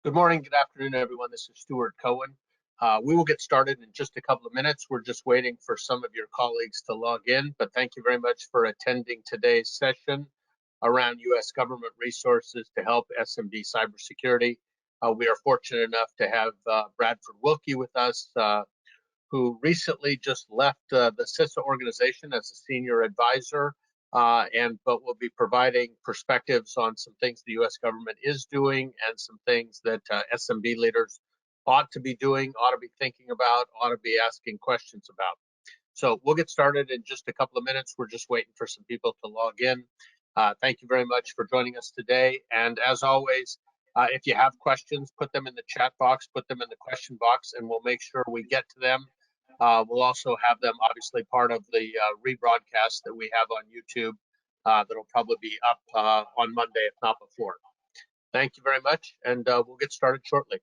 Good morning, good afternoon, everyone. This is Stuart Cohen. We will get started in just a couple of minutes. We're just waiting for some of your colleagues to log in, but thank you very much for attending today's session around U.S. government resources to help SMB cybersecurity. We are fortunate enough to have Bradford Willke with us, who recently just left the CISA organization as a senior advisor, but will be providing perspectives on some things the U.S. government is doing and some things that SMB leaders ought to be doing, ought to be thinking about, ought to be asking questions about. So we'll get started in just a couple of minutes. We're just waiting for some people to log in. Thank you very much for joining us today. And as always, if you have questions, put them in the chat box, put them in the question box, and we'll make sure we get to them. We'll also have them obviously part of the rebroadcast that we have on YouTube that'll probably be up on Monday, if not before. Thank you very much, and we'll get started shortly.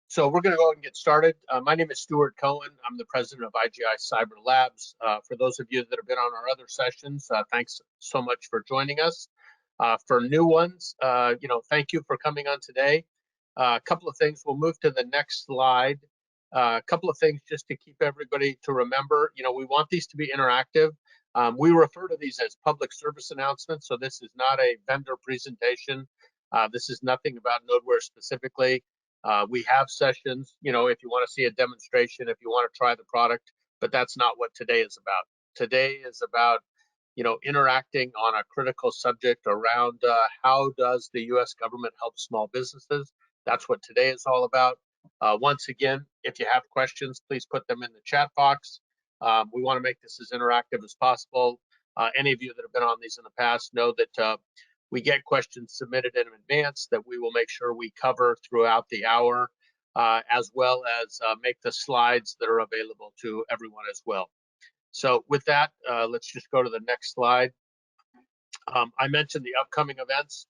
So we're going to go ahead and get started. My name is Stuart Cohen. I'm the president of IGI Cyber Labs. For those of you that have been on our other sessions, thanks so much for joining us. For new ones, thank you for coming on today. A couple of things. We'll move to the next slide. A couple of things just to keep everybody to remember. We want these to be interactive. We refer to these as public service announcements. So this is not a vendor presentation. This is nothing about Nodeware specifically. We have sessions, if you want to see a demonstration, if you want to try the product, but that's not what today is about. Today is about, interacting on a critical subject around how does the U.S. government help small businesses. That's what today is all about. Once again, if you have questions, please put them in the chat box. We want to make this as interactive as possible. Any of you that have been on these in the past know that we get questions submitted in advance that we will make sure we cover throughout the hour, as well as make the slides that are available to everyone as well. So with that, let's just go to the next slide. I mentioned the upcoming events.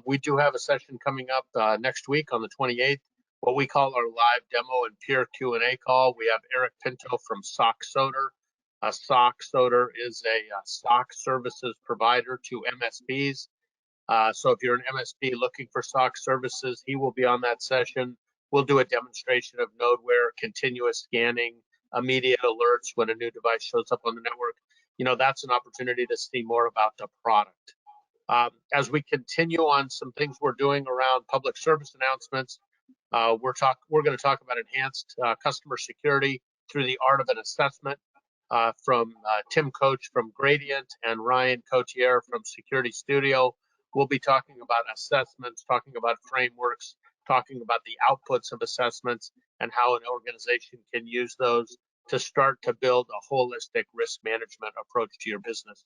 We do have a session coming up next week on the 28th, what we call our live demo and peer Q&A call. We have Eric Pinto from SOC Soder. SOC Soder is a SOC services provider to MSPs. So if you're an MSP looking for SOC services, he will be on that session. We'll do a demonstration of Nodeware, continuous scanning, immediate alerts when a new device shows up on the network. That's an opportunity to see more about the product. As we continue on some things we're doing around public service announcements, we're going to talk about enhanced customer security through the art of an assessment from Tim Coach from Gradient and Ryan Cotier from Security Studio. We'll be talking about assessments, talking about frameworks, talking about the outputs of assessments and how an organization can use those to start to build a holistic risk management approach to your business.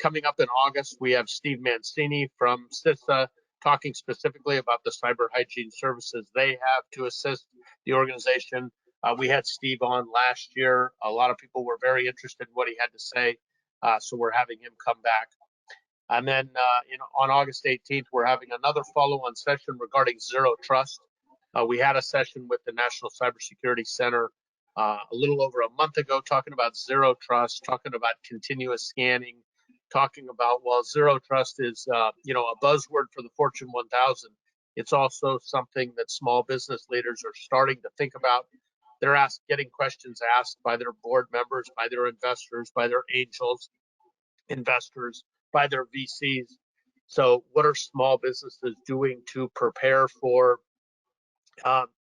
Coming up in August, we have Steve Mancini from CISA talking specifically about the cyber hygiene services they have to assist the organization. We had Steve on last year. A lot of people were very interested in what he had to say, so we're having him come back. And then on August 18th, we're having another follow-on session regarding Zero Trust. We had a session with the National Cybersecurity Center a little over a month ago talking about Zero Trust, talking about continuous scanning, talking about, well, Zero Trust is a buzzword for the Fortune 1000. It's also something that small business leaders are starting to think about. They're getting questions asked by their board members, by their investors, by their angels, investors, by their VCs. So what are small businesses doing to prepare for,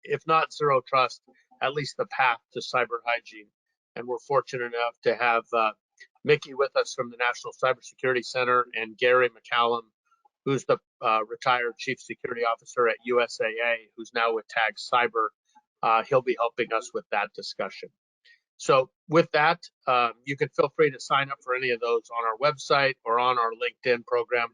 if not Zero Trust, at least the path to cyber hygiene? And we're fortunate enough to have Mickey with us from the National Cybersecurity Center and Gary McCallum, who's the retired Chief Security Officer at USAA, who's now with Tag Cyber. He'll be helping us with that discussion. So with that, you can feel free to sign up for any of those on our website or on our LinkedIn program.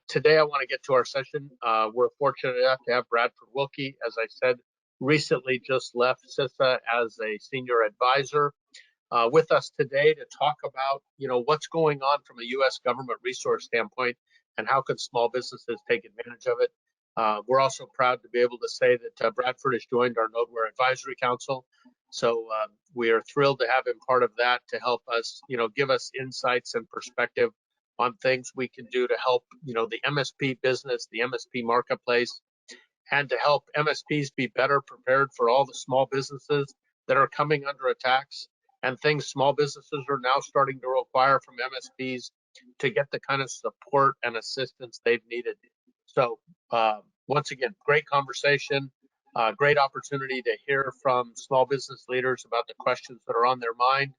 Today, I want to get to our session. We're fortunate enough to have Bradford Willke, as I said, recently just left CISA as a senior advisor. With us today to talk about, what's going on from a U.S. government resource standpoint and how can small businesses take advantage of it. We're also proud to be able to say that Bradford has joined our Nodeware Advisory Council. So we are thrilled to have him part of that to help us, give us insights and perspective on things we can do to help, the MSP business, the MSP marketplace, and to help MSPs be better prepared for all the small businesses that are coming under attacks and things small businesses are now starting to require from MSPs to get the kind of support and assistance they've needed. So once again, great conversation, great opportunity to hear from small business leaders about the questions that are on their mind.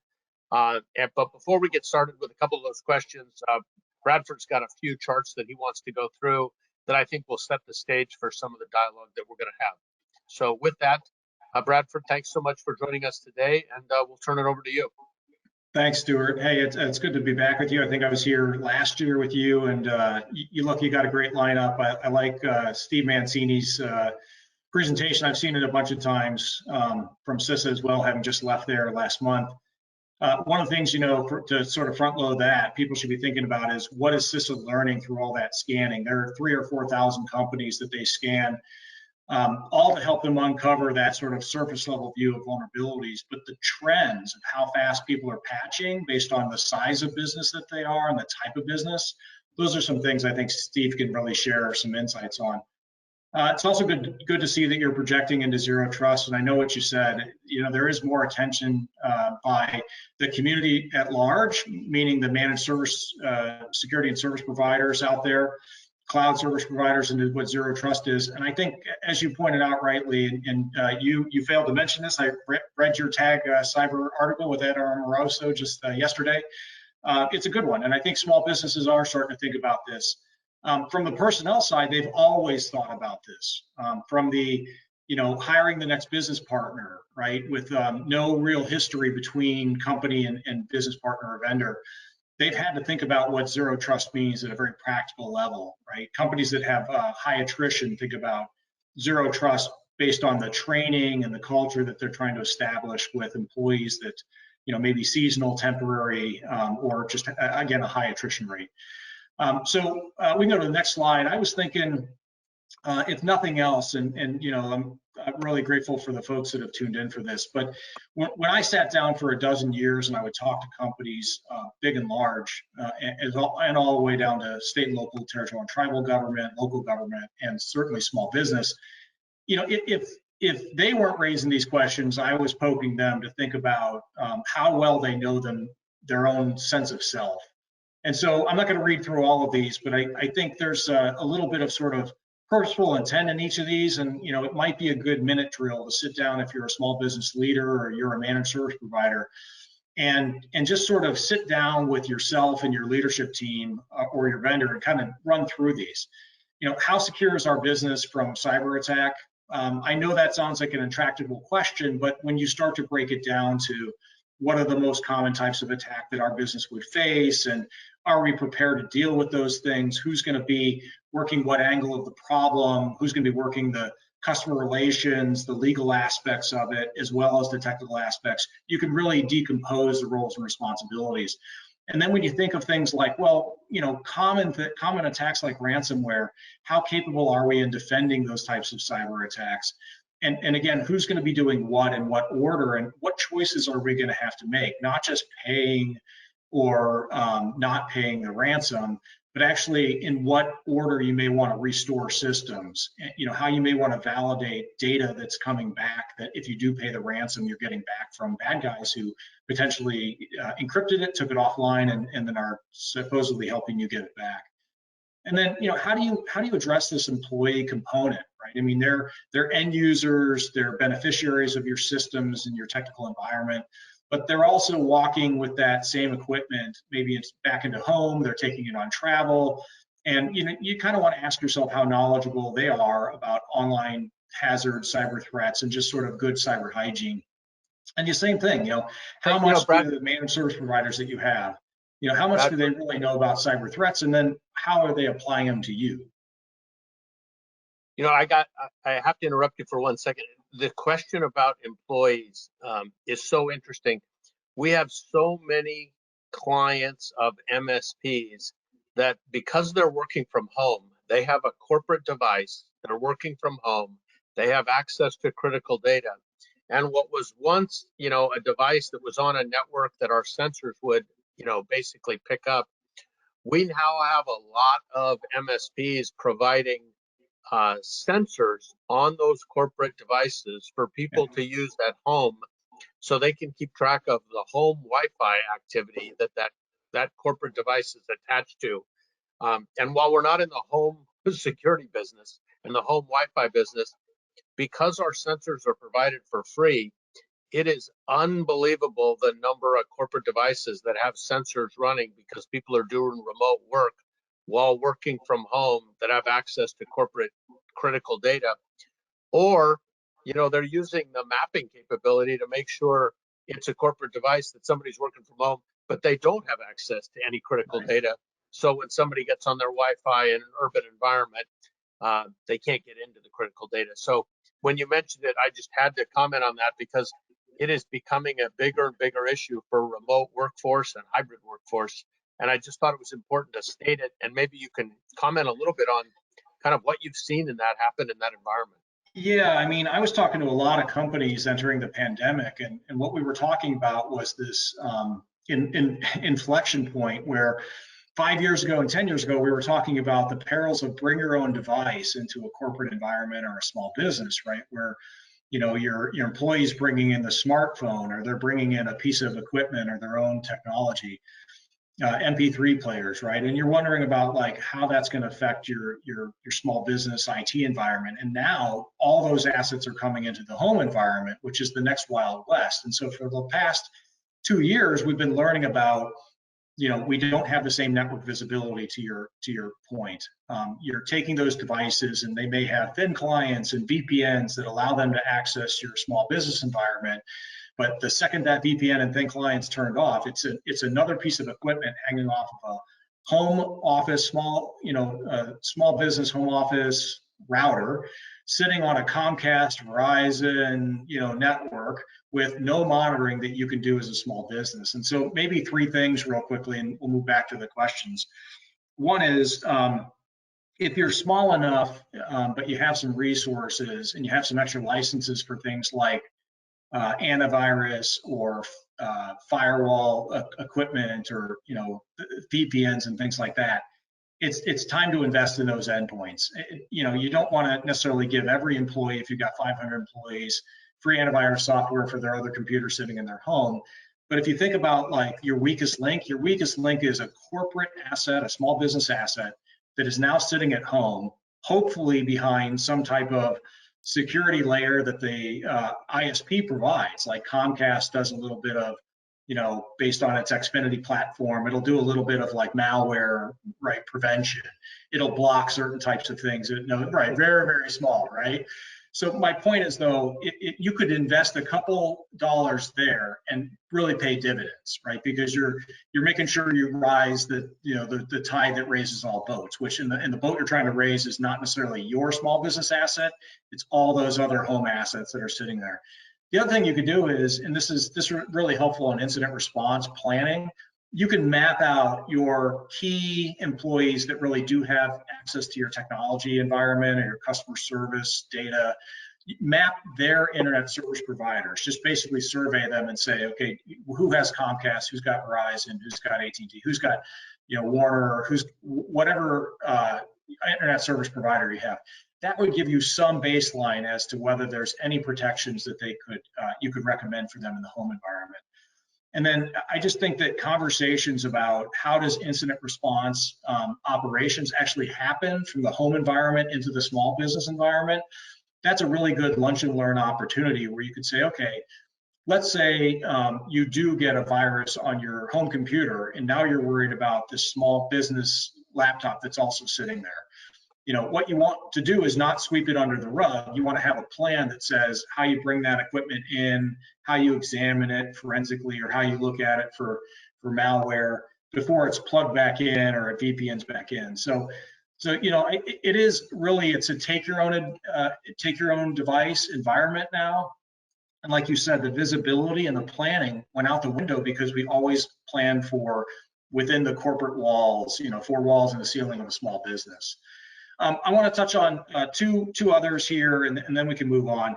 But before we get started with a couple of those questions, Bradford's got a few charts that he wants to go through that I think will set the stage for some of the dialogue that we're going to have. So with that, Bradford, thanks so much for joining us today, and we'll turn it over to you. Thanks, Stuart. Hey, it's good to be back with you. I think I was here last year with you, and you got a great lineup. I like Steve Mancini's presentation. I've seen it a bunch of times from CISA as well, having just left there last month. One of the things, to sort of front load that, people should be thinking about is what is CISA learning through all that scanning? There are 3,000 or 4,000 companies that they scan, all to help them uncover that sort of surface level view of vulnerabilities, but the trends of how fast people are patching based on the size of business that they are and the type of business, those are some things I think Steve can really share some insights on. It's also good to see that you're projecting into zero trust, and I know what you said. There is more attention by the community at large, meaning the managed service security and service providers out there, cloud service providers, into what zero trust is. And I think, as you pointed out rightly, and you failed to mention this, I read your Tag Cyber article with Ed Amoroso just yesterday. It's a good one, and I think small businesses are starting to think about this. From the personnel side, they've always thought about this. From the, hiring the next business partner, right, with no real history between company and business partner or vendor, they've had to think about what zero trust means at a very practical level, right? Companies that have high attrition think about zero trust based on the training and the culture that they're trying to establish with employees that, maybe seasonal, temporary, or just, again, a high attrition rate. So we can go to the next slide. I was thinking, if nothing else, and I'm really grateful for the folks that have tuned in for this, but when I sat down for a dozen years and I would talk to companies, big and large, and all the way down to state and local, territorial and tribal government, local government, and certainly small business, if they weren't raising these questions, I was poking them to think about how well they know their own sense of self. And so I'm not going to read through all of these, but I think there's a little bit of sort of purposeful intent in each of these. And, it might be a good minute drill to sit down if you're a small business leader or you're a managed service provider and just sort of sit down with yourself and your leadership team or your vendor and kind of run through these. How secure is our business from cyber attack? I know that sounds like an intractable question, but when you start to break it down to what are the most common types of attack that our business would face, and are we prepared to deal with those things? Who's going to be working what angle of the problem? Who's going to be working the customer relations, the legal aspects of it, as well as the technical aspects? You can really decompose the roles and responsibilities. And then when you think of things like, well, common attacks like ransomware, how capable are we in defending those types of cyber attacks? And again, who's going to be doing what in what order, and what choices are we going to have to make? Not just paying or not paying the ransom, but actually in what order you may want to restore systems. How you may want to validate data that's coming back, that if you do pay the ransom, you're getting back from bad guys who potentially encrypted it, took it offline, and then are supposedly helping you get it back. And then, how do you address this employee component, right? I mean, they're end users, they're beneficiaries of your systems and your technical environment, but they're also walking with that same equipment. Maybe it's back into home, they're taking it on travel, and you kind of want to ask yourself how knowledgeable they are about online hazards, cyber threats, and just sort of good cyber hygiene. And the same thing, how much do the managed service providers that you have, how much do they really know about cyber threats, and then how are they applying them to you? I have to interrupt you for 1 second. the question about employees is so interesting. We have so many clients of MSPs that because they're working from home, they have a corporate device, they're working from home, they have access to critical data. And what was once, a device that was on a network that our sensors would, basically pick up, we now have a lot of MSPs providing sensors on those corporate devices for people to use at home, so they can keep track of the home Wi-Fi activity that corporate device is attached to. And while we're not in the home security business and the home Wi-Fi business, because our sensors are provided for free, it is unbelievable the number of corporate devices that have sensors running because people are doing remote work while working from home that have access to corporate critical data. Or, they're using the mapping capability to make sure it's a corporate device that somebody's working from home, but they don't have access to any critical data. So when somebody gets on their Wi-Fi in an urban environment, they can't get into the critical data. So when you mentioned it, I just had to comment on that because it is becoming a bigger and bigger issue for remote workforce and hybrid workforce. And I just thought it was important to state it. And maybe you can comment a little bit on kind of what you've seen in that happen in that environment. Yeah, I mean, I was talking to a lot of companies entering the pandemic, and what we were talking about was this inflection point where 5 years ago and 10 years ago, we were talking about the perils of bring your own device into a corporate environment or a small business, right? Where your employees bringing in the smartphone, or they're bringing in a piece of equipment or their own technology. MP3 players, right? And you're wondering about like how that's going to affect your small business IT environment. And now all those assets are coming into the home environment, which is the next Wild West. And so for the past 2 years, we've been learning about, we don't have the same network visibility to your point. You're taking those devices and they may have thin clients and VPNs that allow them to access your small business environment. But the second that VPN and thin clients turned off, it's another piece of equipment hanging off of a home office, small business home office router, sitting on a Comcast, Verizon, network with no monitoring that you can do as a small business. And so maybe 3 things real quickly, and we'll move back to the questions. One is, if you're small enough, but you have some resources and you have some extra licenses for things like antivirus or firewall equipment, or VPNs and things like that, it's time to invest in those endpoints. You don't want to necessarily give every employee, if you've got 500 employees, free antivirus software for their other computer sitting in their home. But if you think about like your weakest link is a corporate asset, a small business asset that is now sitting at home, hopefully behind some type of security layer that the ISP provides. Like Comcast does a little bit of, based on its Xfinity platform, it'll do a little bit of like malware, right, prevention. It'll block certain types of things, right, very, very small, right? So my point is, though, you could invest a couple dollars there and really pay dividends, right? Because you're making sure you rise the tide that raises all boats, which in the boat you're trying to raise is not necessarily your small business asset, it's all those other home assets that are sitting there. The other thing you could do is, and this is really helpful in incident response planning, you can map out your key employees that really do have access to your technology environment or your customer service data. Map their internet service providers. Just basically survey them and say, okay, who has Comcast, who's got Verizon, who's got AT&T, who's got Warner, who's whatever internet service provider you have. That would give you some baseline as to whether there's any protections that you could recommend for them in the home environment. And then I just think that conversations about how does incident response operations actually happen from the home environment into the small business environment, that's a really good lunch and learn opportunity where you could say, okay, let's say you do get a virus on your home computer and now you're worried about this small business laptop that's also sitting there. What you want to do is not sweep it under the rug. You want to have a plan that says how you bring that equipment in, how you examine it forensically, or how you look at it for malware before it's plugged back in or it VPNs back in. So So, it is really, it's a take your own device environment now. And like you said, the visibility and the planning went out the window because we always planned for within the corporate walls, 4 walls and the ceiling of a small business. I want to touch on two others here, and then we can move on.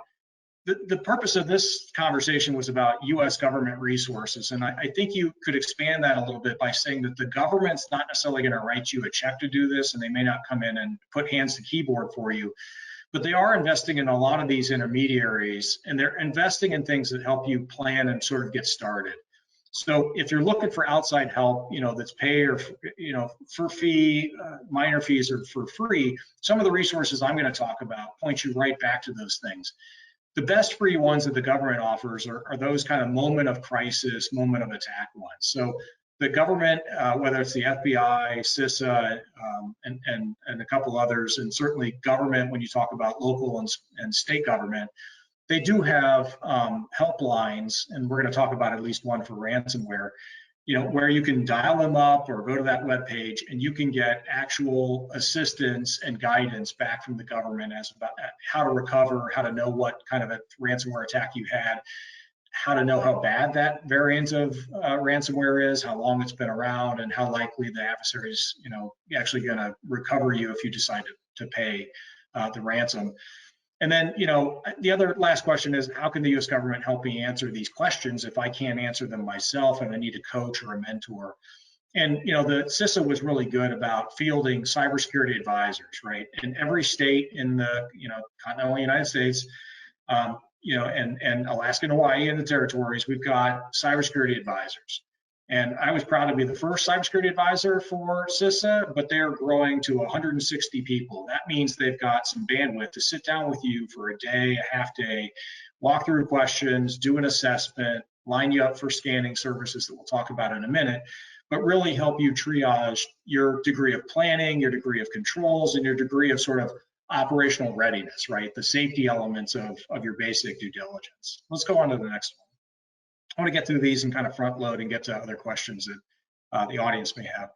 The purpose of this conversation was about U.S. government resources, and I think you could expand that a little bit by saying that the government's not necessarily going to write you a check to do this, and they may not come in and put hands to keyboard for you, but they are investing in a lot of these intermediaries, and they're investing in things that help you plan and sort of get started. So if you're looking for outside help, that's pay or, for fee, minor fees or for free, some of the resources I'm going to talk about point you right back to those things. The best free ones that the government offers are those kind of moment of crisis, moment of attack ones. So the government, whether it's the FBI, CISA, and a couple others, and certainly government when you talk about local and state government, they do have helplines, and we're going to talk about at least one for ransomware, where you can dial them up or go to that web page and you can get actual assistance and guidance back from the government as about how to recover, how to know what kind of a ransomware attack you had, how to know how bad that variant of ransomware is, how long it's been around, and how likely the adversary is, actually going to recover you if you decide to pay the ransom. And then, the other last question is, how can the U.S. government help me answer these questions if I can't answer them myself and I need a coach or a mentor? And, the CISA was really good about fielding cybersecurity advisors, right? In every state in the, continental United States, and Alaska and Hawaii and the territories, we've got cybersecurity advisors. And I was proud to be the first cybersecurity advisor for CISA, but they're growing to 160 people. That means they've got some bandwidth to sit down with you for a day, a half day, walk through questions, do an assessment, line you up for scanning services that we'll talk about in a minute, but really help you triage your degree of planning, your degree of controls, and your degree of sort of operational readiness, right? The safety elements of your basic due diligence. Let's go on to the next one. I want to get through these and kind of front load and get to other questions that the audience may have.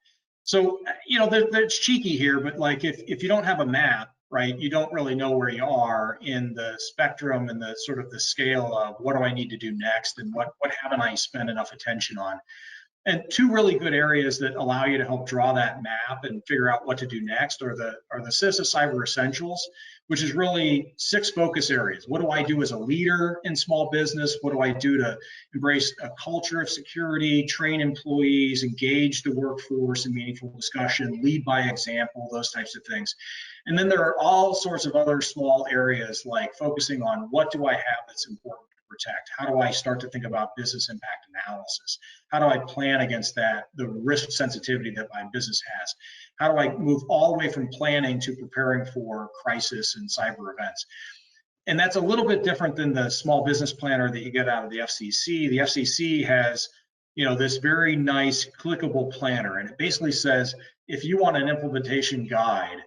So, it's cheeky here, but like if you don't have a map, right, you don't really know where you are in the spectrum and the sort of the scale of what do I need to do next and what haven't I spent enough attention on. And two really good areas that allow you to help draw that map and figure out what to do next are the CISA Cyber Essentials, which is really 6 focus areas. What do I do as a leader in small business? What do I do to embrace a culture of security, train employees, engage the workforce in meaningful discussion, lead by example, those types of things. And then there are all sorts of other small areas like focusing on what do I have that's important to protect? How do I start to think about business impact analysis? How do I plan against that, the risk sensitivity that my business has? How do I move all the way from planning to preparing for crisis and cyber events? And that's a little bit different than the small business planner that you get out of the FCC. The FCC has, this very nice clickable planner, and it basically says, if you want an implementation guide,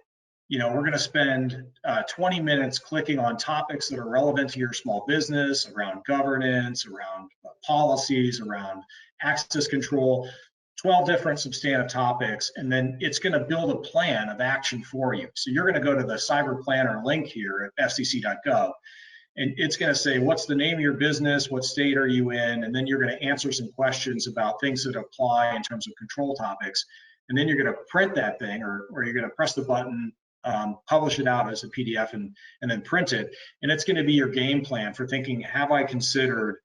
we're going to spend 20 minutes clicking on topics that are relevant to your small business, around governance, around policies, around access control, 12 different substantive topics, and then it's going to build a plan of action for you. So you're going to go to the Cyber Planner link here at fcc.gov, and it's going to say, what's the name of your business, what state are you in, and then you're going to answer some questions about things that apply in terms of control topics, and then you're going to print that thing, or you're going to press the button, publish it out as a PDF and then print it. And it's going to be your game plan for thinking, have I considered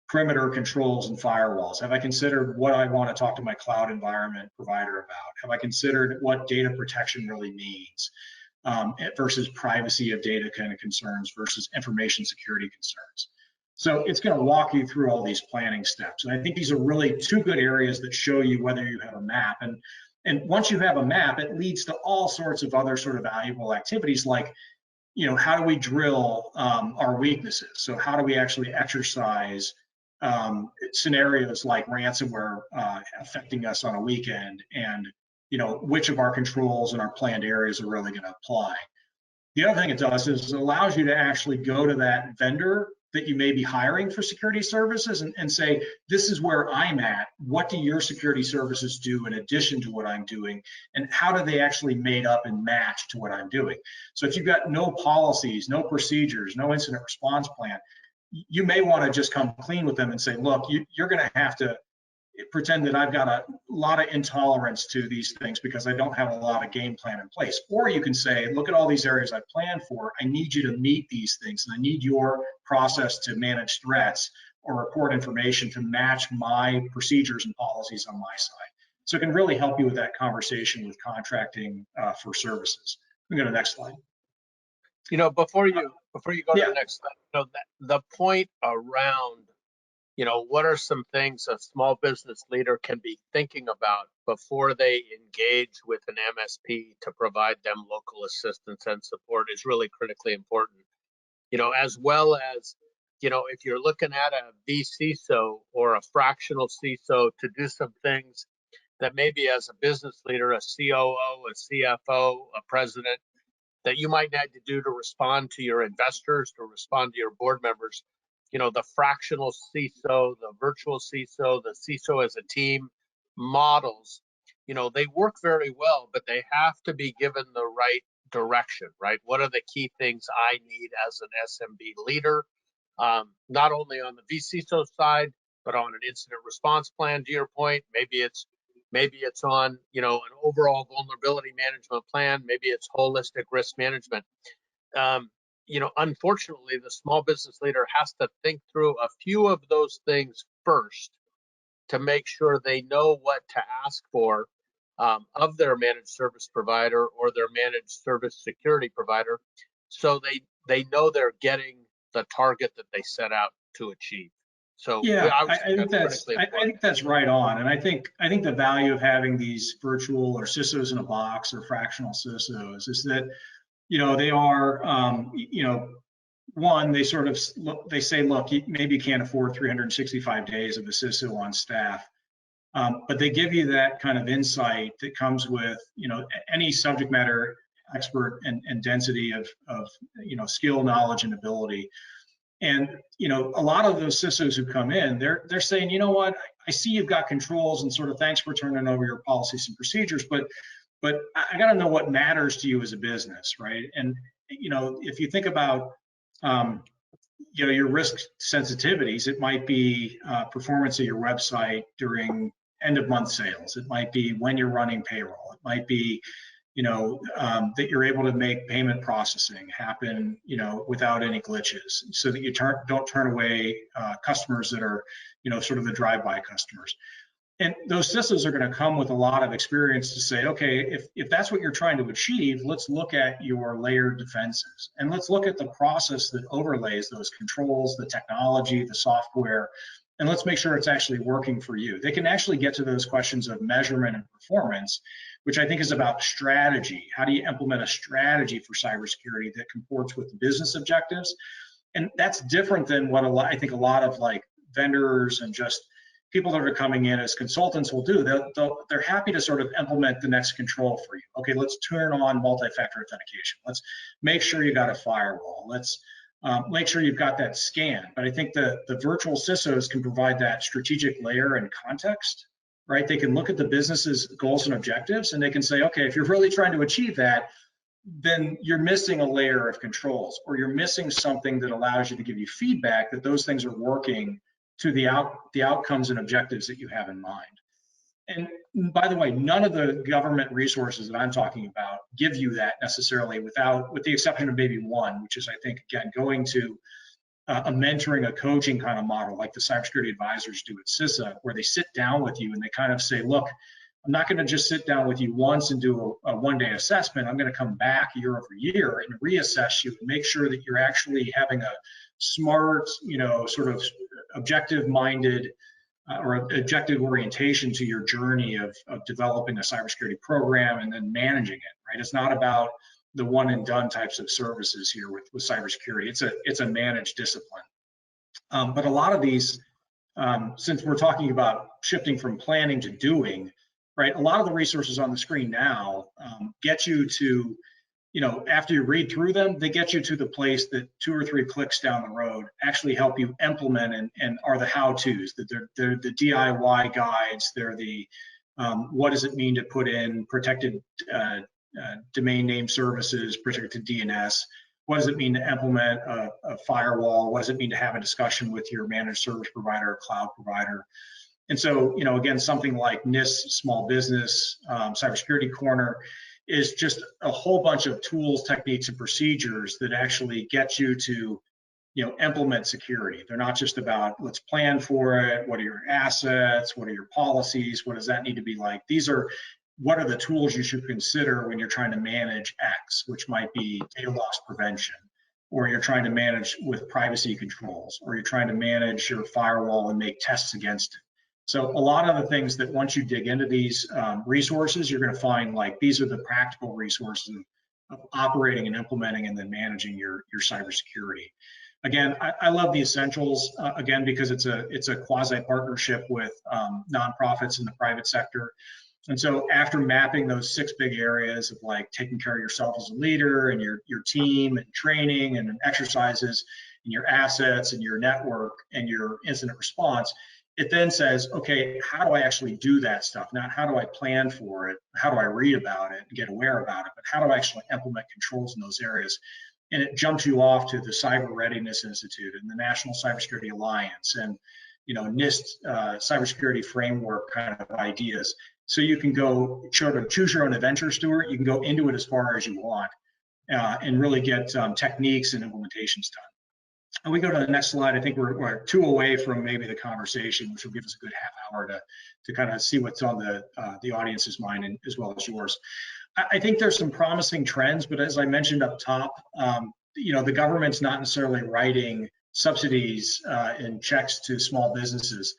perimeter controls and firewalls? Have I considered what I want to talk to my cloud environment provider about? Have I considered what data protection really means versus privacy of data kind of concerns versus information security concerns? So it's going to walk you through all these planning steps. And I think these are really 2 good areas that show you whether you have a map. And once you have a map, it leads to all sorts of other sort of valuable activities like, how do we drill our weaknesses? So how do we actually exercise scenarios like ransomware affecting us on a weekend, and which of our controls and our planned areas are really going to apply. The other thing it does is it allows you to actually go to that vendor that you may be hiring for security services and say, this is where I'm at. What do your security services do in addition to what I'm doing? And how do they actually made up and match to what I'm doing? So if you've got no policies, no procedures, no incident response plan, you may want to just come clean with them and say, look, you're going to have to pretend that I've got a lot of intolerance to these things because I don't have a lot of game plan in place. Or you can say, look at all these areas I planned for. I need you to meet these things, and I need your process to manage threats or report information to match my procedures and policies on my side. So it can really help you with that conversation with contracting for services. We can go to the next slide. You know, before you go to the next slide, you know, the point around, you know, what are some things a small business leader can be thinking about before they engage with an MSP to provide them local assistance and support is really critically important. You know, as well as, you know, if you're looking at a vCISO or a fractional CISO to do some things that maybe as a business leader, a COO, a CFO, a president, that you might need to do to respond to your investors, to respond to your board members. You know, the fractional CISO, the virtual CISO, the CISO as a team models, you know, they work very well, but they have to be given the right direction, right? What are the key things I need as an SMB leader, not only on the vCISO side, but on an incident response plan, to your point. Maybe it's on, you know, an overall vulnerability management plan. Maybe it's holistic risk management. You know, unfortunately, the small business leader has to think through a few of those things first to make sure they know what to ask for of their managed service provider or their managed service security provider, so they know they're getting the target that they set out to achieve. So yeah, I think that's right on, and I think the value of having these virtual or CISOs in a box or fractional CISOs is that, you know, they are, you know, one, they sort of they say, look, maybe you can't afford 365 days of a CISO on staff, but they give you that kind of insight that comes with, you know, any subject matter expert and density of you know, skill, knowledge, and ability. And, you know, a lot of those CISOs who come in, they're saying, you know what, I see you've got controls and sort of thanks for turning over your policies and procedures, but I got to know what matters to you as a business, right? And, you know, if you think about, you know, your risk sensitivities, it might be performance of your website during end of month sales. It might be when you're running payroll. It might be, you know, that you're able to make payment processing happen, you know, without any glitches, so that you don't turn away customers that are, you know, sort of the drive-by customers. And those CISOs are going to come with a lot of experience to say, okay, if that's what you're trying to achieve, let's look at your layered defenses, and let's look at the process that overlays those controls, the technology, the software, and let's make sure it's actually working for you. They can actually get to those questions of measurement and performance, which I think is about strategy. How do you implement a strategy for cybersecurity that comports with the business objectives? And that's different than what I think a lot of like vendors and just people that are coming in as consultants will do. They're happy to sort of implement the next control for you. Okay, let's turn on multi-factor authentication. Let's make sure you got a firewall. Let's make sure you've got that scan. But I think the virtual CISOs can provide that strategic layer and context, right? They can look at the business's goals and objectives, and they can say, okay, if you're really trying to achieve that, then you're missing a layer of controls, or you're missing something that allows you to give you feedback that those things are working to the outcomes and objectives that you have in mind. And by the way, none of the government resources that I'm talking about give you that necessarily, with the exception of maybe one, which is, I think, again, going to a mentoring, a coaching kind of model like the cybersecurity advisors do at CISA, where they sit down with you and they kind of say, look, I'm not going to just sit down with you once and do a one-day assessment. I'm going to come back year over year and reassess you and make sure that you're actually having a smart, you know, sort of objective-minded or objective orientation to your journey of developing a cybersecurity program and then managing it, right? It's not about the one and done types of services here with cybersecurity. It's a managed discipline. But a lot of these, since we're talking about shifting from planning to doing, right? A lot of the resources on the screen now get you to after you read through them, they get you to the place that 2 or 3 clicks down the road actually help you implement and are the how-tos. They're the DIY guides. They're the what does it mean to put in protected domain name services, protected DNS? What does it mean to implement a firewall? What does it mean to have a discussion with your managed service provider or cloud provider? And so, again, something like NIST Small Business Cybersecurity Corner is just a whole bunch of tools, techniques, and procedures that actually get you to, implement security. They're not just about let's plan for it. What are your assets? What are your policies? What does that need to be like? These are what are the tools you should consider when you're trying to manage X, which might be data loss prevention, or you're trying to manage with privacy controls, or you're trying to manage your firewall and make tests against it. So a lot of the things that once you dig into these resources, you're going to find like these are the practical resources of operating and implementing and then managing your cybersecurity. Again, I love the essentials again because it's a quasi partnership with nonprofits in the private sector. And so after mapping those 6 big areas of like taking care of yourself as a leader and your team and training and exercises and your assets and your network and your incident response, it then says, okay, how do I actually do that stuff? Not how do I plan for it? How do I read about it and get aware about it? But how do I actually implement controls in those areas? And it jumps you off to the Cyber Readiness Institute and the National Cybersecurity Alliance and NIST cybersecurity framework kind of ideas. So you can go sort of choose your own adventure, Stuart. You can go into it as far as you want and really get techniques and implementations done. And we go to the next slide. I think we're 2 away from maybe the conversation, which will give us a good half hour to kind of see what's on the audience's mind and as well as yours. I think there's some promising trends, but as I mentioned up top, the government's not necessarily writing subsidies and checks to small businesses.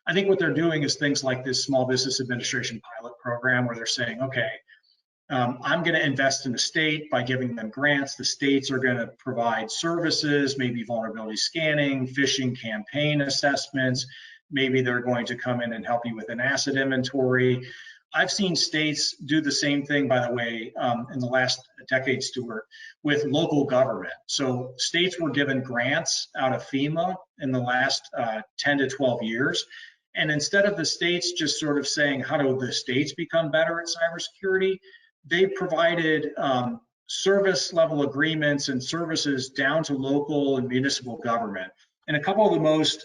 I think what they're doing is things like this Small Business Administration pilot program where they're saying, okay, I'm going to invest in the state by giving them grants. The states are going to provide services, maybe vulnerability scanning, phishing campaign assessments. Maybe they're going to come in and help you with an asset inventory. I've seen states do the same thing, by the way, in the last decade, Stuart, with local government. So states were given grants out of FEMA in the last 10 to 12 years. And instead of the states just sort of saying, how do the states become better at cybersecurity? They provided service level agreements and services down to local and municipal government. And a couple of the most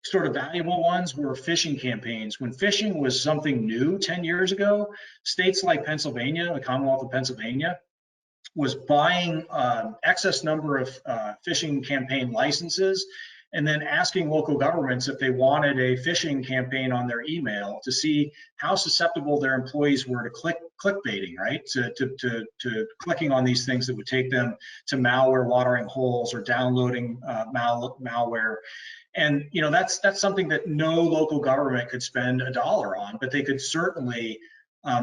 sort of valuable ones were phishing campaigns. When phishing was something new 10 years ago, states like Pennsylvania, the Commonwealth of Pennsylvania, was buying excess number of phishing campaign licenses and then asking local governments if they wanted a phishing campaign on their email to see how susceptible their employees were to clickbaiting, right? To clicking on these things that would take them to malware watering holes or downloading malware. And that's something that no local government could spend $1 on, but they could certainly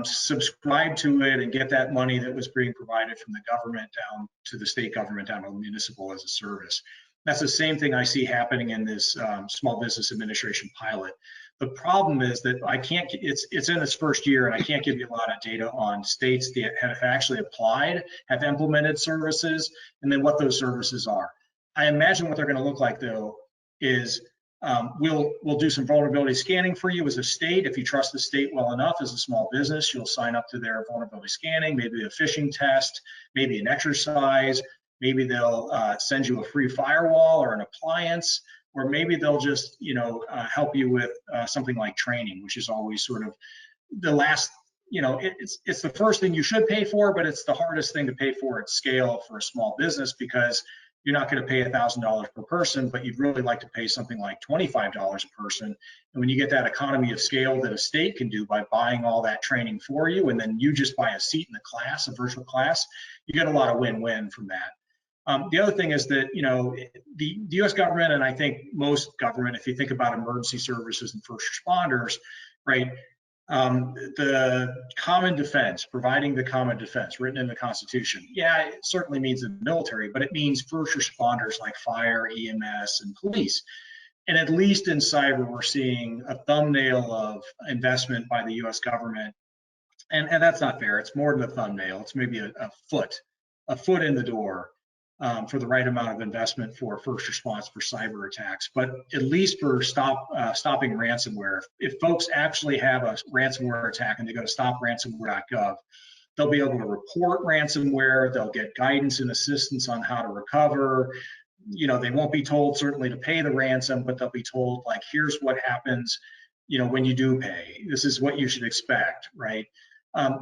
subscribe to it and get that money that was being provided from the government down to the state government, down to municipal as a service. That's the same thing I see happening in this Small Business Administration pilot. The problem is that it's in its first year, and I can't give you a lot of data on states that have actually applied, have implemented services, and then what those services are. I imagine what they're going to look like, though, is we'll do some vulnerability scanning for you as a state. If you trust the state well enough as a small business, you'll sign up to their vulnerability scanning, maybe a phishing test, maybe an exercise. Maybe they'll send you a free firewall or an appliance, or maybe they'll just help you with something like training, which is always sort of the last, it's the first thing you should pay for, but it's the hardest thing to pay for at scale for a small business because you're not going to pay $1,000 per person, but you'd really like to pay something like $25 a person. And when you get that economy of scale that a state can do by buying all that training for you, and then you just buy a seat in the class, a virtual class, you get a lot of win-win from that. The other thing is that, the US government, and I think most government, if you think about emergency services and first responders, right, the common defense, providing the common defense written in the Constitution. Yeah, it certainly means the military, but it means first responders like fire, EMS, and police. And at least in cyber, we're seeing a thumbnail of investment by the US government And that's not fair. It's more than a thumbnail. It's maybe a foot in the door for the right amount of investment for first response for cyber attacks. But at least for stopping ransomware, if folks actually have a ransomware attack and they go to stopransomware.gov, they'll be able to report ransomware. They'll get guidance and assistance on how to recover. They won't be told certainly to pay the ransom, but they'll be told, like, here's what happens, when you do pay. This is what you should expect, right?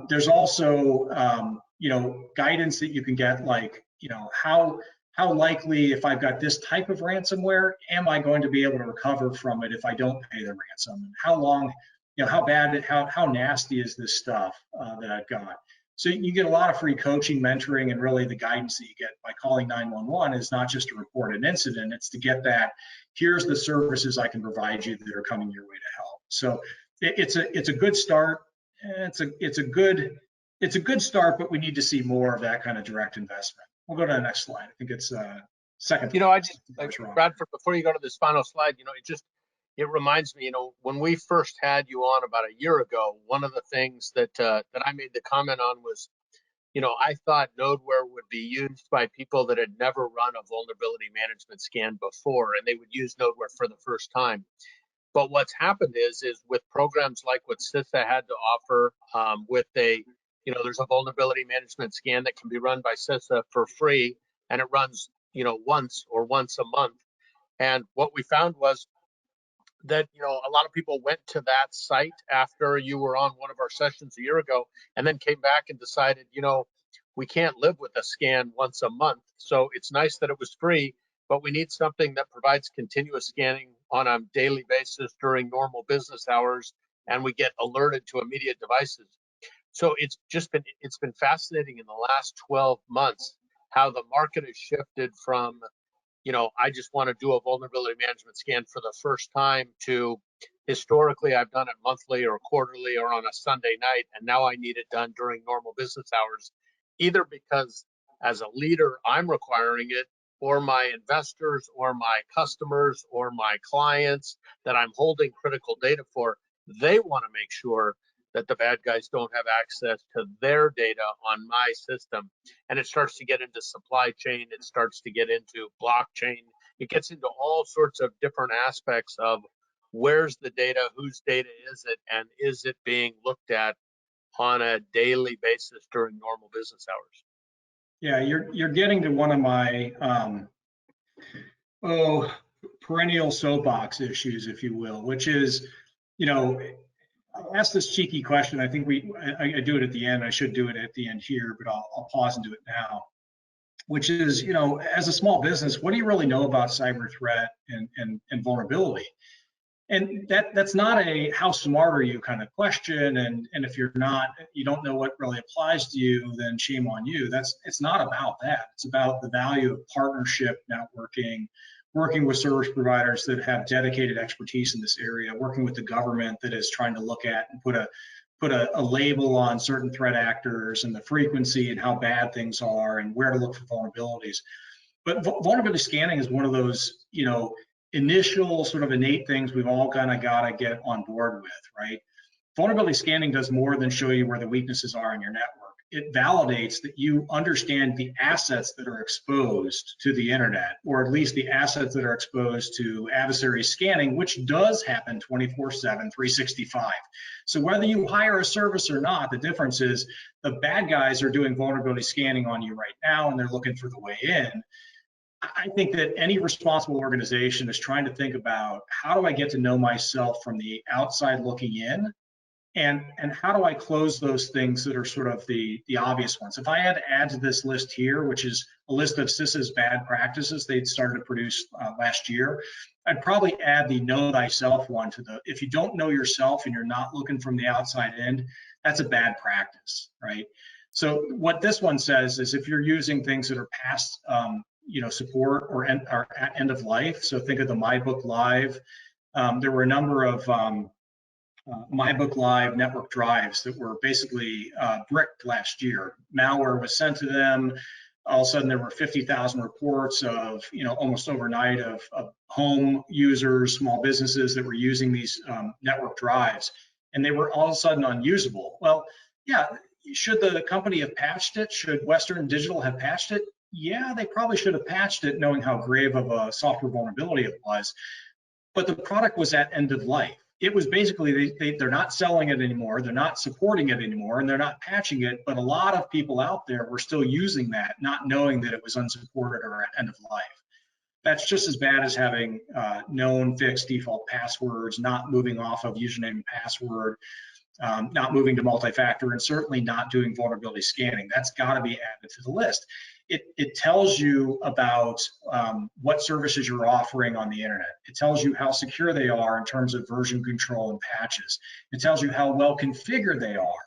There's also, guidance that you can get, like, how likely, if I've got this type of ransomware, am I going to be able to recover from it if I don't pay the ransom? And how long, how bad, how nasty is this stuff that I've got? So you get a lot of free coaching, mentoring, and really the guidance that you get by calling 911 is not just to report an incident, it's to get that, here's the services I can provide you that are coming your way to help. So it's a good start. It's a good start, but we need to see more of that kind of direct investment. We'll go to the next slide. I think it's second. Bradford, before you go to this final slide, it reminds me, when we first had you on about a year ago, one of the things that I made the comment on was, I thought Nodeware would be used by people that had never run a vulnerability management scan before, and they would use Nodeware for the first time. But what's happened is with programs like what CISA had to offer, there's a vulnerability management scan that can be run by CISA for free, and it runs, once a month. And what we found was that, a lot of people went to that site after you were on one of our sessions a year ago, and then came back and decided, we can't live with a scan once a month. So it's nice that it was free, but we need something that provides continuous scanning on a daily basis during normal business hours, and we get alerted to immediate devices. So it's been fascinating in the last 12 months how the market has shifted from, I just want to do a vulnerability management scan for the first time, to historically I've done it monthly or quarterly or on a Sunday night, and now I need it done during normal business hours, either because as a leader I'm requiring it, or my investors or my customers or my clients that I'm holding critical data for, they want to make sure that the bad guys don't have access to their data on my system. And it starts to get into supply chain, it starts to get into blockchain, it gets into all sorts of different aspects of where's the data, whose data is it, and is it being looked at on a daily basis during normal business hours. Yeah, you're getting to one of my perennial soapbox issues, if you will, which is, I'll ask this cheeky question. I think I do it at the end. I should do it at the end here, but I'll pause and do it now, which is, as a small business, what do you really know about cyber threat and vulnerability? And that's not a how smart are you kind of question. And if you don't know what really applies to you, then shame on you. It's not about that. It's about the value of partnership, networking, working with service providers that have dedicated expertise in this area, working with the government that is trying to look at and put a label on certain threat actors and the frequency and how bad things are and where to look for vulnerabilities. But vulnerability scanning is one of those, initial sort of innate things we've all kind of got to get on board with, right? Vulnerability scanning does more than show you where the weaknesses are in your network. It validates that you understand the assets that are exposed to the internet, or at least the assets that are exposed to adversary scanning, which does happen 24/7, 365. So whether you hire a service or not, the difference is the bad guys are doing vulnerability scanning on you right now, and they're looking for the way in. I think that any responsible organization is trying to think about, how do I get to know myself from the outside looking in? And how do I close those things that are sort of the obvious ones? If I had to add to this list here, which is a list of CISA's bad practices they'd started to produce last year, I'd probably add the know thyself one to the, if you don't know yourself and you're not looking from the outside in, that's a bad practice, right? So what this one says is, if you're using things that are past support or at end of life, so think of the MyBook Live. There were a number of MyBook Live network drives that were basically bricked last year. Malware was sent to them. All of a sudden, there were 50,000 reports of, almost overnight of home users, small businesses that were using these network drives, and they were all of a sudden unusable. Well, Yeah, should the company have patched it? Should Western Digital have patched it? Yeah, they probably should have patched it knowing how grave of a software vulnerability it was. But the product was at end of life. It was basically, they're not selling it anymore, they're not supporting it anymore, and they're not patching it, but a lot of people out there were still using that, not knowing that it was unsupported or at end of life. That's just as bad as having known fixed default passwords, not moving off of username and password, not moving to multi-factor, and certainly not doing vulnerability scanning. That's got to be added to the list. It tells you about what services you're offering on the internet. It tells you how secure they are in terms of version control and patches. It tells you how well configured they are.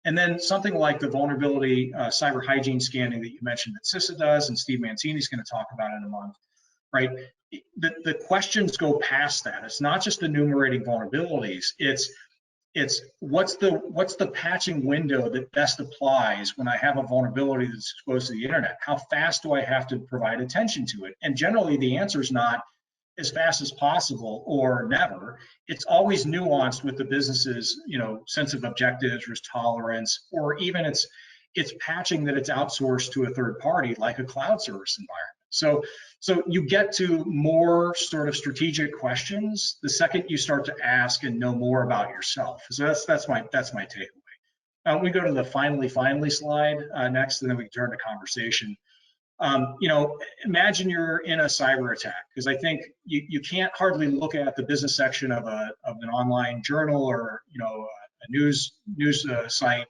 And then something like the vulnerability cyber hygiene scanning that you mentioned that CISA does, and Steve Mancini is going to talk about in a month, right? The questions go past that. It's not just enumerating vulnerabilities. It's what's the patching window that best applies when I have a vulnerability that's exposed to the internet? How fast do I have to provide attention to it? And generally the answer is not as fast as possible or never. It's always nuanced with the business's, sense of objectives, risk tolerance, or even it's patching that it's outsourced to a third party like a cloud service environment. So you get to more sort of strategic questions the second you start to ask and know more about yourself. So that's my takeaway. We go to the finally slide next, and then we can turn to conversation. Imagine you're in a cyber attack, because I think you can't hardly look at the business section of an online journal or a news site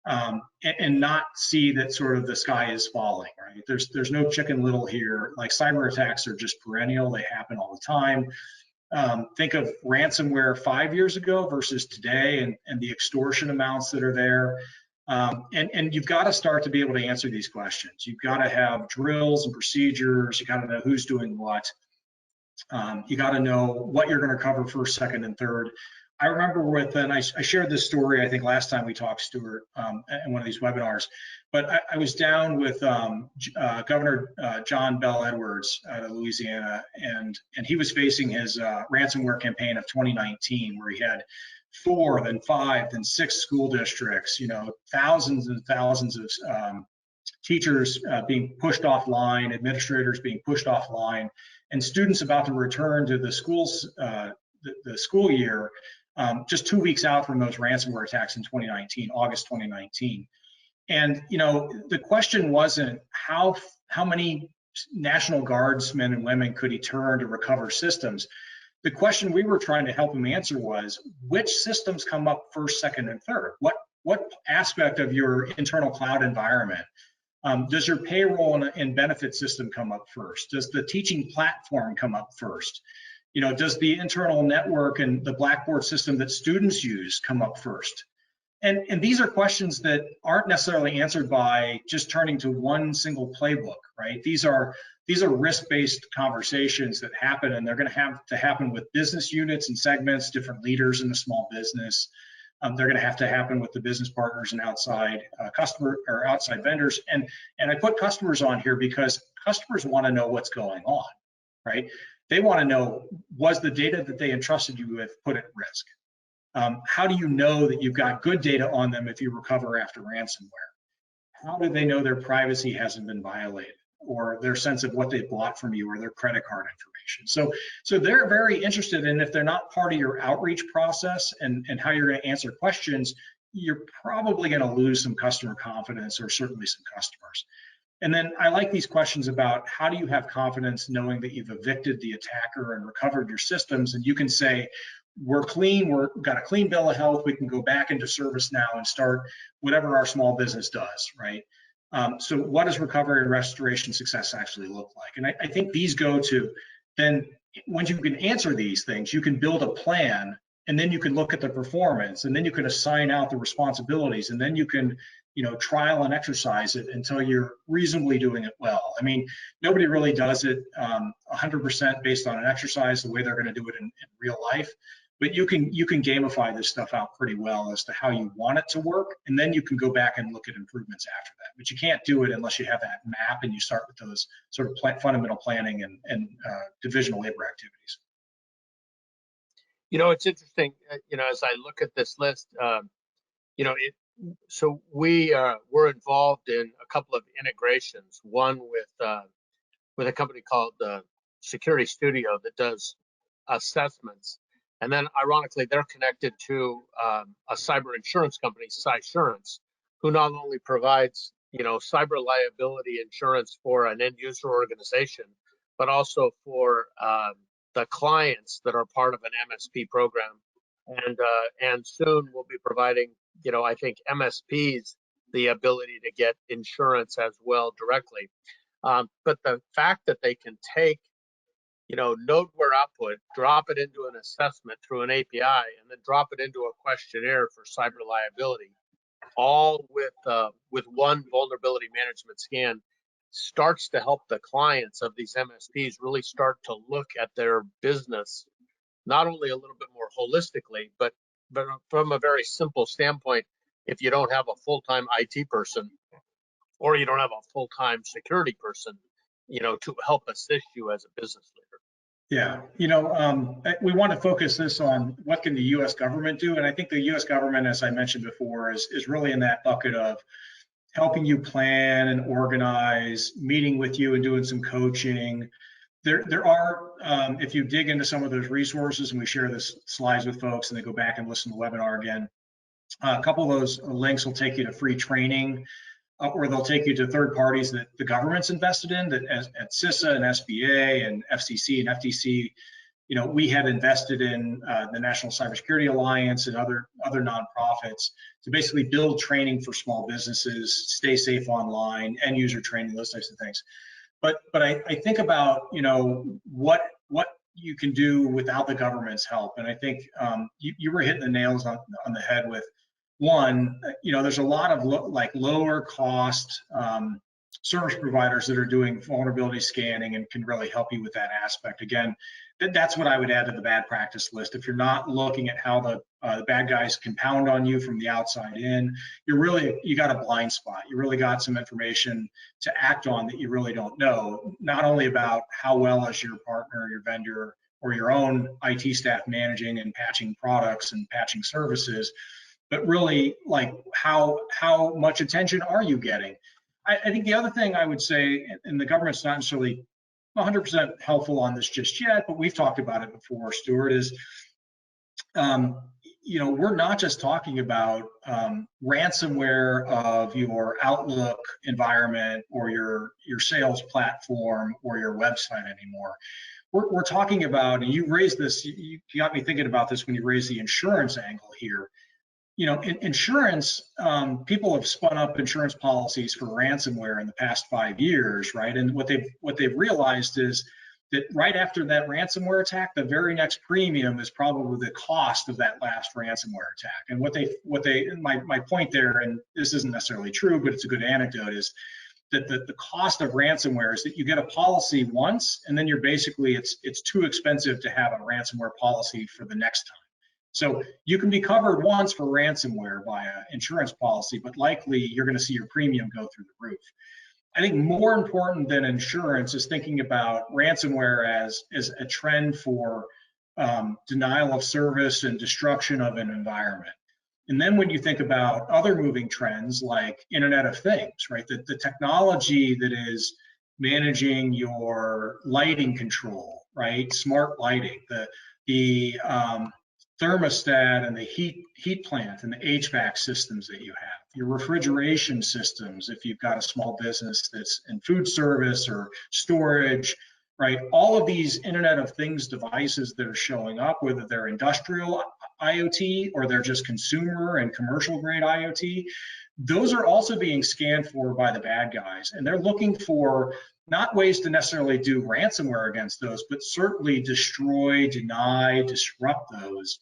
and not see that sort of the sky is falling, right? There's no Chicken Little here. Like, cyber attacks are just perennial. They happen all the time. Think of ransomware 5 years ago versus today, and the extortion amounts that are there. And you've got to start to be able to answer these questions. You've got to have drills and procedures. You got to know who's doing what. You got to know what you're going to cover first, second, and third. I remember and I shared this story, I think last time we talked, Stuart, in one of these webinars, but I was down with Governor John Bell Edwards out of Louisiana, and he was facing his ransomware campaign of 2019, where he had 4, then 5, then 6 school districts, thousands and thousands of teachers being pushed offline, administrators being pushed offline, and students about to return to the schools, the school year, just 2 weeks out from those ransomware attacks in 2019, August 2019. And the question wasn't how many National Guardsmen and women could he turn to recover systems. The question we were trying to him answer was, which systems come up first, second, and third? What aspect of your internal cloud environment? Does your payroll and benefit system come up first? Does the teaching platform come up first? Does the internal network and the Blackboard system that students use come up first? And these are questions that aren't necessarily answered by just turning to one single playbook, right? These are risk-based conversations that happen, and they're going to have to happen with business units and segments, different leaders in the small business. They're going to have to happen with the business partners and outside customer or outside vendors. And I put customers on here because customers want to know what's going on, right? They want to know, was the data that they entrusted you with put at risk? How do you know that you've got good data on them if you recover after ransomware? How do they know their privacy hasn't been violated, or their sense of what they bought from you, or their credit card information? So they're very interested in, if they're not part of your outreach process and how you're going to answer questions, you're probably going to lose some customer confidence, or certainly some customers. And then I like these questions about, how do you have confidence knowing that you've evicted the attacker and recovered your systems, and you can say, we're clean, we've got a clean bill of health, we can go back into service now and start whatever our small business does, right? So what does recovery and restoration success actually look like? And I think these go to, then once you can answer these things, you can build a plan, and then you can look at the performance, and then you can assign out the responsibilities, and then you can trial and exercise it until you're reasonably doing it well. I mean, nobody really does it 100% based on an exercise the way they're going to do it in real life. But you can gamify this stuff out pretty well as to how you want it to work, and then you can go back and look at improvements after that. But you can't do it unless you have that map and you start with those sort of fundamental planning and divisional labor activities. It's interesting. As I look at this list, So we're involved in a couple of integrations. One with a company called Security Studio that does assessments, and then ironically they're connected to a cyber insurance company, CISurance, who not only provides cyber liability insurance for an end user organization, but also for the clients that are part of an MSP program, and soon we'll be providing I think MSPs the ability to get insurance as well directly. But the fact that they can take, nodeware output, drop it into an assessment through an API, and then drop it into a questionnaire for cyber liability, all with one vulnerability management scan, starts to help the clients of these MSPs really start to look at their business not only a little bit more holistically, but from a very simple standpoint. If you don't have a full-time IT person, or you don't have a full-time security person, to help assist you as a business leader. Yeah, we want to focus this on what can the U.S. government do, and I think the U.S. government, as I mentioned before, is really in that bucket of helping you plan and organize, meeting with you and doing some coaching. There are, if you dig into some of those resources, and we share this slides with folks and they go back and listen to the webinar again, a couple of those links will take you to free training, or they'll take you to third parties that the government's invested in, that at CISA and SBA and FCC and FTC. We had invested in the National Cybersecurity Alliance and other nonprofits to basically build training for small businesses, stay safe online, end user training, those types of things. But I think about what you can do without the government's help, and I think you were hitting the nails on the head with one. There's a lot of lower cost service providers that are doing vulnerability scanning and can really help you with that aspect. Again, that's what I would add to the bad practice list. If you're not looking at how the bad guys can pound on you from the outside in, you got a blind spot. You really got some information to act on that you really don't know, not only about how well is your partner, your vendor, or your own IT staff managing and patching products and patching services, but really how much attention are you getting? I think the other thing I would say, and the government's not necessarily 100% helpful on this just yet, but we've talked about it before, Stuart, is we're not just talking about ransomware of your Outlook environment or your sales platform or your website anymore. We're talking about, and you raised this, you got me thinking about this when you raised the insurance angle here. Insurance, people have spun up insurance policies for ransomware in the past 5 years, right? And what they've realized is that right after that ransomware attack, the very next premium is probably the cost of that last ransomware attack. And my point there, and this isn't necessarily true, but it's a good anecdote, is that the cost of ransomware is that you get a policy once, and then it's too expensive to have a ransomware policy for the next time. So you can be covered once for ransomware by an insurance policy, but likely you're going to see your premium go through the roof. I think more important than insurance is thinking about ransomware as a trend for denial of service and destruction of an environment. And then when you think about other moving trends like Internet of Things, right? The technology that is managing your lighting control, right? Smart lighting, the thermostat and the heat plant and the HVAC systems that you have, your refrigeration systems if you've got a small business that's in food service or storage, right? All of these Internet of Things devices that are showing up, whether they're industrial IoT or they're just consumer and commercial grade IoT, those are also being scanned for by the bad guys. And they're looking for not ways to necessarily do ransomware against those, but certainly destroy, deny, disrupt those.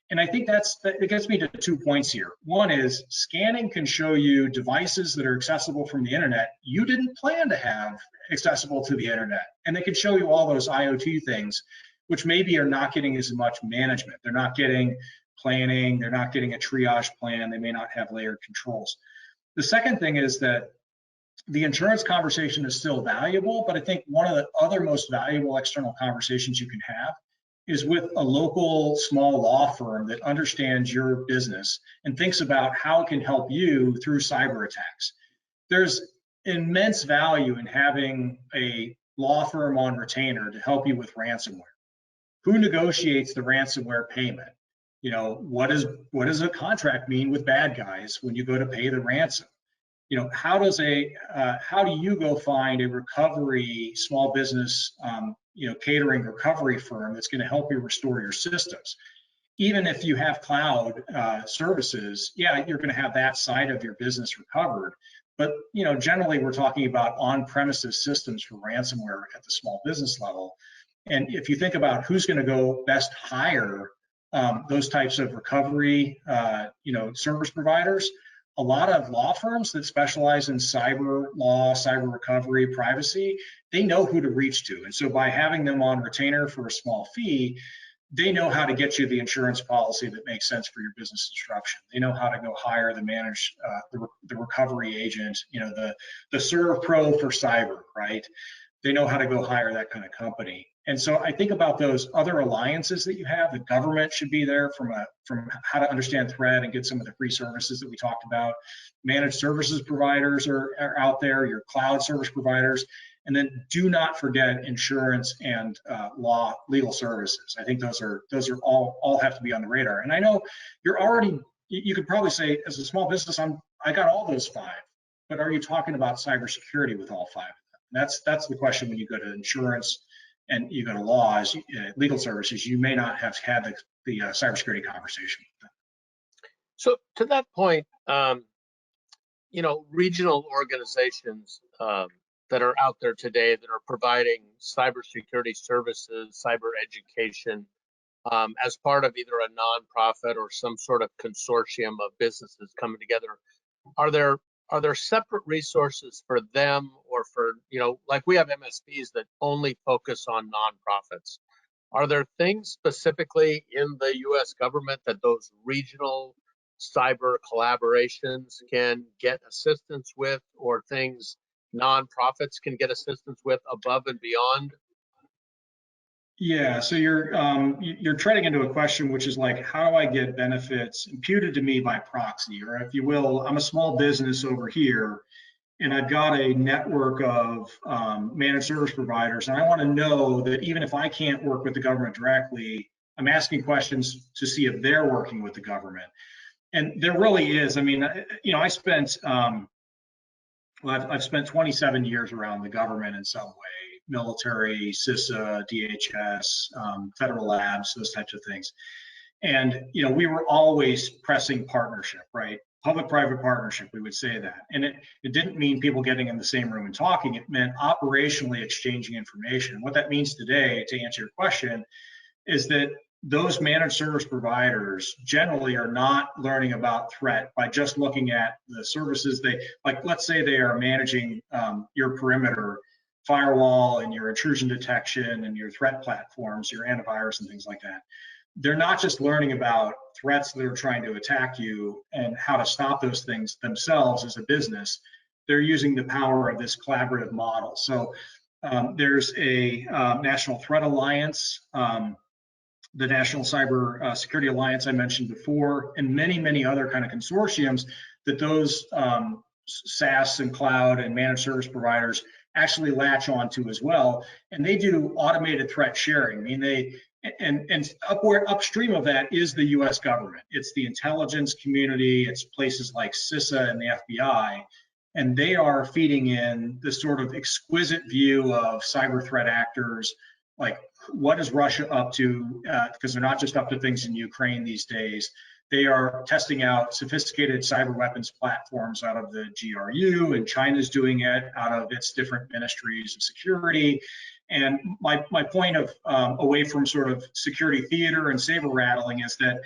And I think it gets me to 2 points here. One is scanning can show you devices that are accessible from the internet you didn't plan to have accessible to the internet. And they can show you all those IoT things, which maybe are not getting as much management. They're not getting planning, they're not getting a triage plan, they may not have layered controls. The second thing is that the insurance conversation is still valuable, but I think one of the other most valuable external conversations you can have is with a local small law firm that understands your business and thinks about how it can help you through cyber attacks. There's immense value in having a law firm on retainer to help you with ransomware. Who negotiates the ransomware payment? You know, what does a contract mean with bad guys when you go to pay the ransom? You know, how do you go find a recovery small business, you know, catering recovery firm that's going to help you restore your systems? Even if you have cloud services, yeah, you're going to have that side of your business recovered. But, you know, generally we're talking about on-premises systems for ransomware at the small business level. And if you think about who's going to go best hire those types of recovery, you know, service providers, a lot of law firms that specialize in cyber law, cyber recovery, privacy, they know who to reach to. And so by having them on retainer for a small fee, they know how to get you the insurance policy that makes sense for your business disruption. They know how to go hire the manage the recovery agent, you know, the Serve Pro for cyber, right? They know how to go hire that kind of company. And so I think about those other alliances that you have. The government should be there from how to understand threat and get some of the free services that we talked about. Managed services providers are out there, your cloud service providers. And then do not forget insurance and legal services. I think those are all have to be on the radar. And I know you're already, you could probably say as a small business, I got all those five, but are you talking about cybersecurity with all five of them? That's the question when you go to insurance and you go to laws, legal services, you may not have had the cybersecurity conversation with them. So to that point, you know, regional organizations that are out there today that are providing cybersecurity services, cyber education, as part of either a nonprofit or some sort of consortium of businesses coming together. Are there separate resources for them, or for, you know, like we have MSPs that only focus on nonprofits? Are there things specifically in the U.S. government that those regional cyber collaborations can get assistance with, or things nonprofits can get assistance with above and beyond? Yeah, so you're treading into a question which is like, how do I get benefits imputed to me by proxy? Or if you will, I'm a small business over here and I've got a network of managed service providers, and I want to know that even if I can't work with the government directly, I'm asking questions to see if they're working with the government. And there really is. I mean, you know, I've spent 27 years around the government in some way. Military, CISA, DHS, federal labs, those types of things. And, you know, we were always pressing partnership, right? Public-private partnership, we would say that. And it didn't mean people getting in the same room and talking. It meant operationally exchanging information. What that means today, to answer your question, is that those managed service providers generally are not learning about threat by just looking at the services like, let's say they are managing your perimeter firewall and your intrusion detection and your threat platforms, your antivirus and things like that. They're not just learning about threats that are trying to attack you and how to stop those things themselves as a business. They're using the power of this collaborative model. So there's a National Threat Alliance, the National Cyber Security Alliance I mentioned before, and many, many other kind of consortiums that those SaaS and cloud and managed service providers actually latch onto as well. And they do automated threat sharing. I mean, upstream of that is the US government. It's the intelligence community, it's places like CISA and the FBI, and they are feeding in this sort of exquisite view of cyber threat actors, like what is Russia up to, because they're not just up to things in Ukraine these days. They are testing out sophisticated cyber weapons platforms out of the GRU, and China's doing it out of its different ministries of security. And my point of away from sort of security theater and saber rattling is that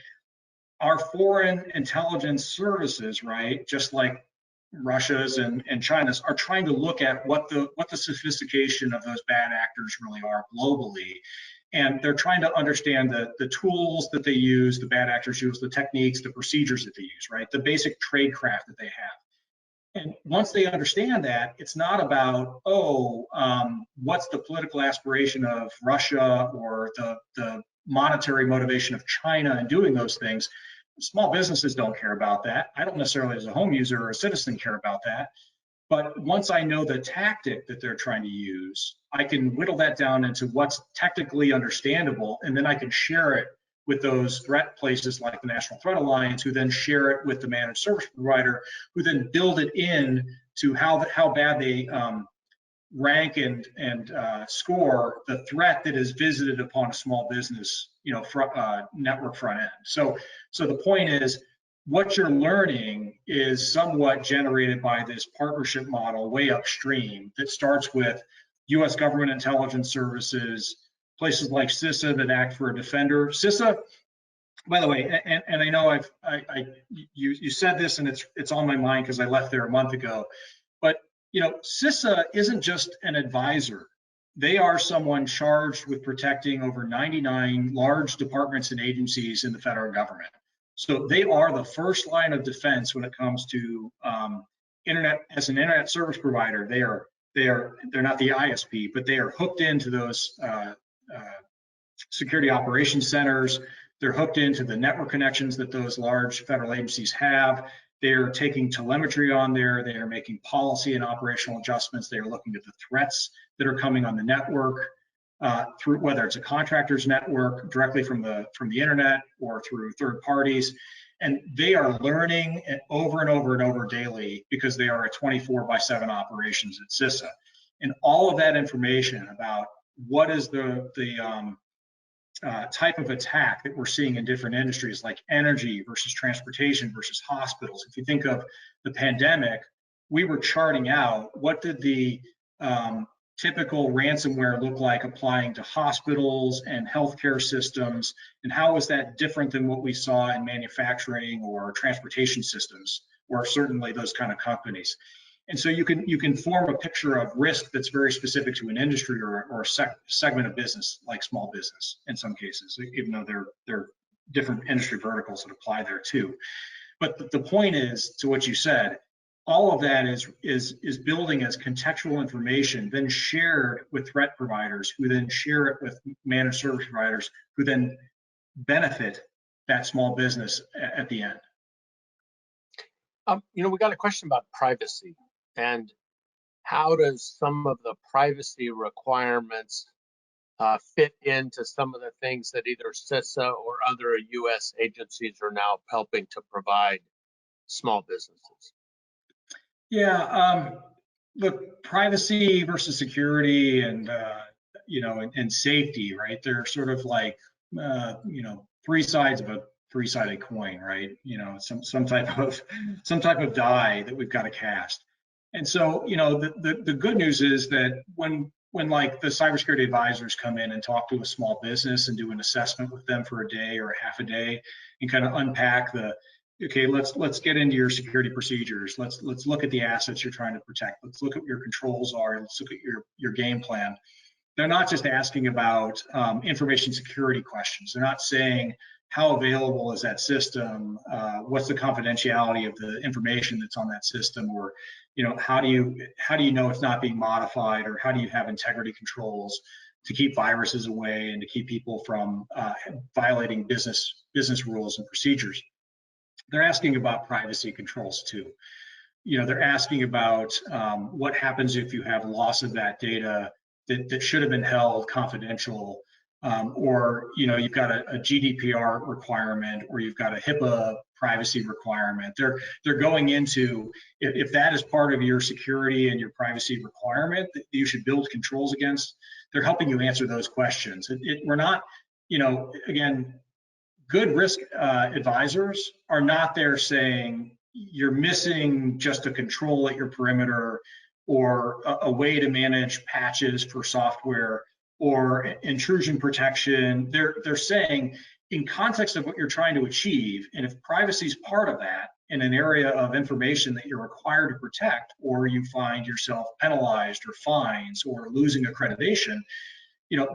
our foreign intelligence services, right, just like Russia's and China's, are trying to look at what the sophistication of those bad actors really are globally. And they're trying to understand the tools that they use, the bad actors use, the techniques, the procedures that they use, right? The basic tradecraft that they have. And once they understand that, it's not about, what's the political aspiration of Russia or the monetary motivation of China in doing those things. Small businesses don't care about that. I don't necessarily, as a home user or a citizen, care about that. But once I know the tactic that they're trying to use, I can whittle that down into what's technically understandable, and then I can share it with those threat places like the National Threat Alliance, who then share it with the managed service provider, who then build it in to how bad they rank and score the threat that is visited upon a small business, network front end. So the point is, what you're learning is somewhat generated by this partnership model way upstream that starts with U.S. government intelligence services, places like CISA that act for a defender. CISA, by the way, and I know you said this, and it's on my mind because I left there a month ago, but CISA isn't just an advisor. They are someone charged with protecting over 99 large departments and agencies in the federal government. So they are the first line of defense when it comes to internet. As an internet service provider, they're not the ISP, but they are hooked into those security operations centers. They're hooked into the network connections that those large federal agencies have. They're taking telemetry on there. They are making policy and operational adjustments. They are looking at the threats that are coming on the network, through whether it's a contractor's network directly from the internet or through third parties. And they are learning over and over and over daily because they are a 24/7 operations at CISA. And all of that information about what is the type of attack that we're seeing in different industries like energy versus transportation versus hospitals. If you think of the pandemic, we were charting out what did the typical ransomware look like applying to hospitals and healthcare systems, and how was that different than what we saw in manufacturing or transportation systems, or certainly those kind of companies. And so you can form a picture of risk that's very specific to an industry or a segment of business, like small business in some cases, even though they're different industry verticals that apply there too. But the point is, to what you said, all of that is building as contextual information, then shared with threat providers, who then share it with managed service providers, who then benefit that small business at the end. We got a question about privacy, and how does some of the privacy requirements fit into some of the things that either CISA or other U.S. agencies are now helping to provide small businesses? Yeah, look, privacy versus security and safety, right? They're sort of like three sides of a three-sided coin, right? Some type of die that we've got to cast. And so, the good news is that when like the cybersecurity advisors come in and talk to a small business and do an assessment with them for a day or half a day and kind of unpack okay, let's get into your security procedures. Let's look at the assets you're trying to protect. Let's look at what your controls are. Let's look at your game plan. They're not just asking about information security questions. They're not saying, how available is that system? What's the confidentiality of the information that's on that system? Or, how do you know it's not being modified? Or how do you have integrity controls to keep viruses away and to keep people from violating business rules and procedures? They're asking about privacy controls too. They're asking about what happens if you have loss of that data that should have been held confidential, or you've got a GDPR requirement, or you've got a HIPAA privacy requirement. They're going into, if that is part of your security and your privacy requirement that you should build controls against, they're helping you answer those questions. We're not, again, good risk advisors are not there saying you're missing just a control at your perimeter, or a way to manage patches for software, or intrusion protection. They're saying, in context of what you're trying to achieve, and if privacy is part of that in an area of information that you're required to protect, or you find yourself penalized or fines or losing accreditation,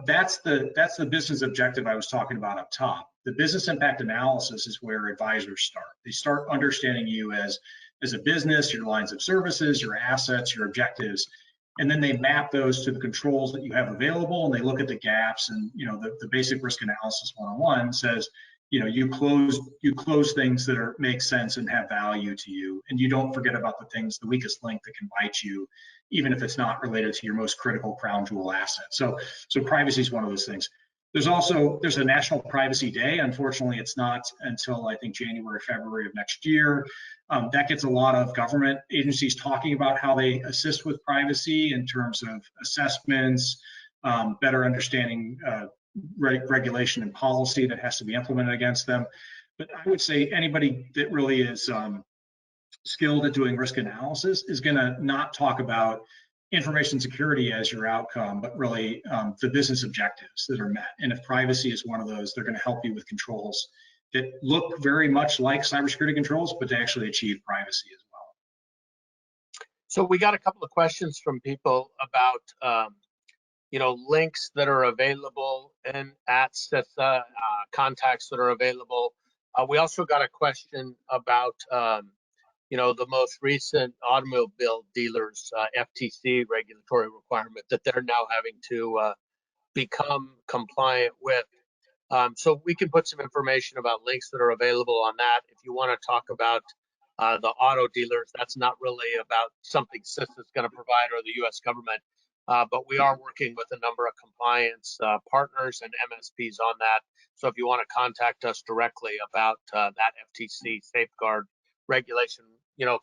that's the business objective I was talking about up top. The business impact analysis is where advisors start. They start understanding you as a business, your lines of services, your assets, your objectives, And then they map those to the controls that you have available, and they look at the gaps. And the basic risk analysis 101 says, you close things that make sense and have value to you, and you don't forget about the weakest link that can bite you, even if it's not related to your most critical crown jewel asset. So privacy is one of those things. There's a National Privacy Day. Unfortunately, it's not until I think January, February of next year. That gets a lot of government agencies talking about how they assist with privacy in terms of assessments, better understanding regulation and policy that has to be implemented against them. But I would say anybody that really is skilled at doing risk analysis is going to not talk about information security as your outcome, but really the business objectives that are met. And if privacy is one of those, they're going to help you with controls that look very much like cybersecurity controls, but to actually achieve privacy as well. So we got a couple of questions from people about links that are available at CISA, contacts that are available. We also got a question about the most recent automobile dealers FTC regulatory requirement that they're now having to become compliant with. So we can put some information about links that are available on that. If you want to talk about the auto dealers, that's not really about something CISA is going to provide or the U.S. government, but we are working with a number of compliance partners and MSPs on that. So if you want to contact us directly about that FTC safeguard regulation,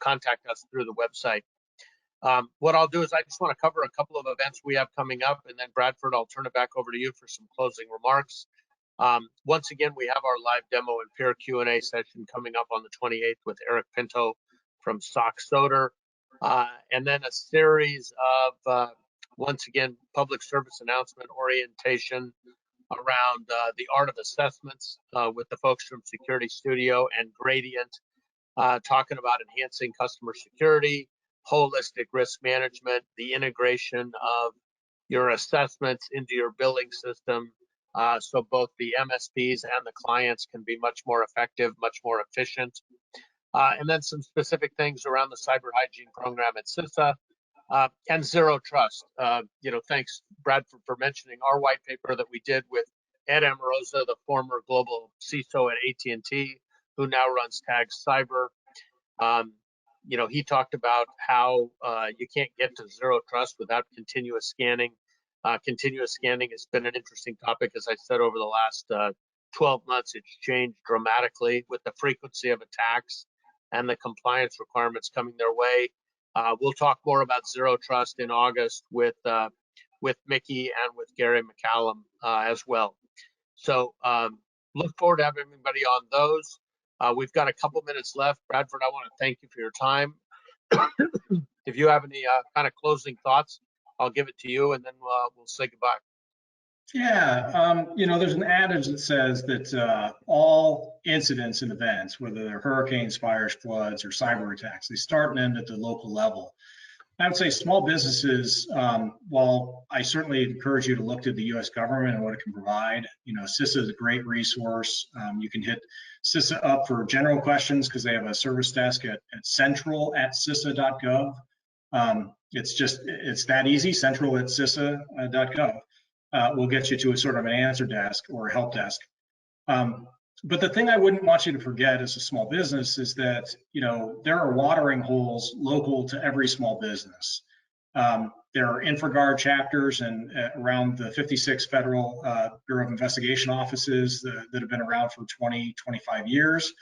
contact us through the website. What I'll do is I just want to cover a couple of events we have coming up, and then Bradford, I'll turn it back over to you for some closing remarks. Once again, we have our live demo and peer Q&A session coming up on the 28th with Eric Pinto from SOC Soder, and then a series of, once again, public service announcement orientation around the art of assessments with the folks from Security Studio and Gradient, talking about enhancing customer security, holistic risk management, the integration of your assessments into your billing system, so both the MSPs and the clients can be much more effective, much more efficient. And then some specific things around the cyber hygiene program at CISA and zero trust. Thanks, Bradford, for mentioning our white paper that we did with Ed Amorosa, the former global CISO at AT&T, who now runs TAG Cyber. He talked about how you can't get to zero trust without continuous scanning. Continuous scanning has been an interesting topic. As I said, over the last 12 months, it's changed dramatically with the frequency of attacks and the compliance requirements coming their way. We'll talk more about zero trust in August with Mickey and with Gary McCallum as well. So look forward to having everybody on those. We've got a couple minutes left. Bradford, I want to thank you for your time. If you have any kind of closing thoughts, I'll give it to you, and then we'll say goodbye. Yeah, there's an adage that says that all incidents and events, whether they're hurricanes, fires, floods, or cyber attacks, they start and end at the local level. I would say small businesses, while I certainly encourage you to look to the U.S. government and what it can provide, CISA is a great resource. You can hit CISA up for general questions because they have a service desk at central@cisa.gov. It's that easy, central@cisa.gov. Will get you to a sort of an answer desk or a help desk. But the thing I wouldn't want you to forget as a small business is that, there are watering holes local to every small business. There are InfraGard chapters and around the 56 federal Bureau of Investigation offices that have been around for 20, 25 years.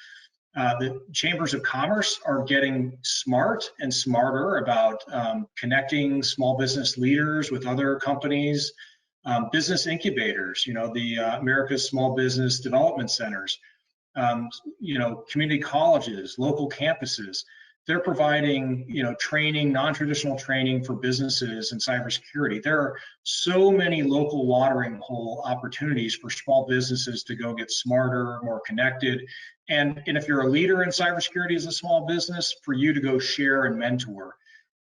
The chambers of commerce are getting smart and smarter about connecting small business leaders with other companies. Business incubators, the America's Small Business Development Centers, community colleges, local campuses. They're providing, training, non-traditional training for businesses in cybersecurity. There are so many local watering hole opportunities for small businesses to go get smarter, more connected. And if you're a leader in cybersecurity as a small business, for you to go share and mentor.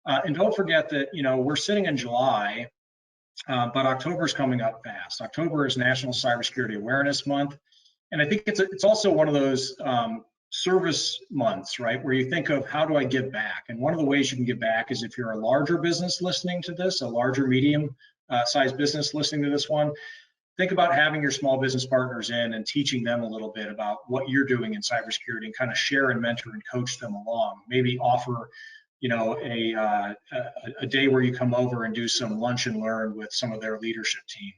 And don't forget that, we're sitting in July, but October is coming up fast. October is National Cybersecurity Awareness Month, and I think it's also one of those service months, right, where you think of how do I give back? And one of the ways you can give back is if you're a larger business listening to this, a larger medium sized business listening to this one, think about having your small business partners in and teaching them a little bit about what you're doing in cybersecurity and kind of share and mentor and coach them along. Maybe offer, you know, a day where you come over and do some lunch and learn with some of their leadership team.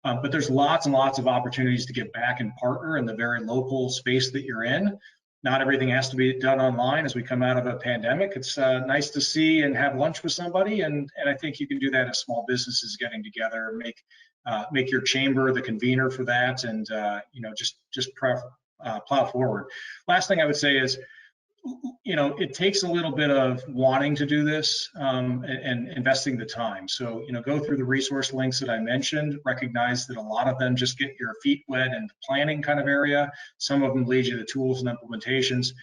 But there's lots and lots of opportunities to give back and partner in the very local space that you're in. Not everything has to be done online as we come out of a pandemic. It's nice to see and have lunch with somebody, and I think you can do that as small businesses getting together, make your chamber the convener for that, and you know, just plow forward. Last thing I would say is, you know, it takes a little bit of wanting to do this and investing the time. So, you know, go through the resource links that I mentioned, recognize that a lot of them just get your feet wet in the planning kind of area. Some of them lead you to tools and implementations.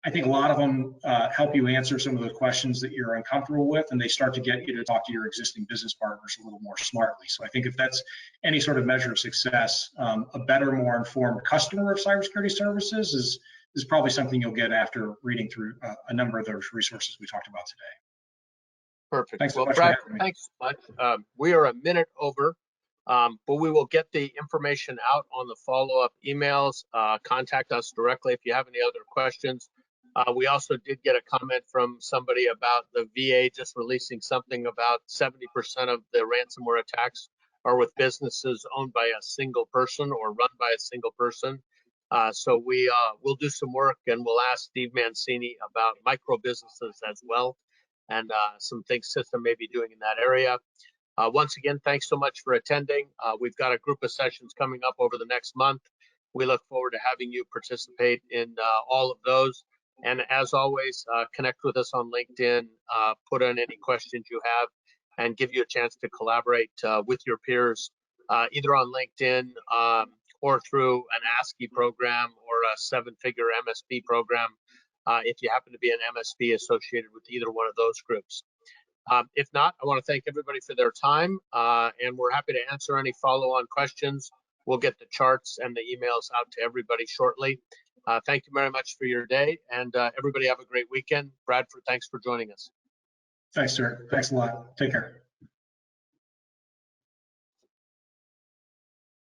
I think a lot of them help you answer some of the questions that you're uncomfortable with, and they start to get you to talk to your existing business partners a little more smartly. So I think if that's any sort of measure of success, a better, more informed customer of cybersecurity services is probably something you'll get after reading through a number of those resources we talked about today. Perfect. Thanks so well, much Brad, for having me. thanks so much. We are a minute over, but we will get the information out on the follow-up emails. Contact us directly if you have any other questions. We also did get a comment from somebody about the VA just releasing something about 70% of the ransomware attacks are with businesses owned by a single person or run by a single person. So we'll do some work, and we'll ask Steve Mancini about micro businesses as well, and some things CISA may be doing in that area. Once again, thanks so much for attending. We've got a group of sessions coming up over the next month. We look forward to having you participate in all of those. And as always, connect with us on LinkedIn, put in any questions you have, and give you a chance to collaborate with your peers, either on LinkedIn or through an ASCII program or a 7-figure MSP program, if you happen to be an MSP associated with either one of those groups. If not, I want to thank everybody for their time, and we're happy to answer any follow-on questions. We'll get the charts and the emails out to everybody shortly. Thank you very much for your day, and everybody have a great weekend. Bradford, thanks for joining us. Thanks, sir. Thanks a lot. Take care.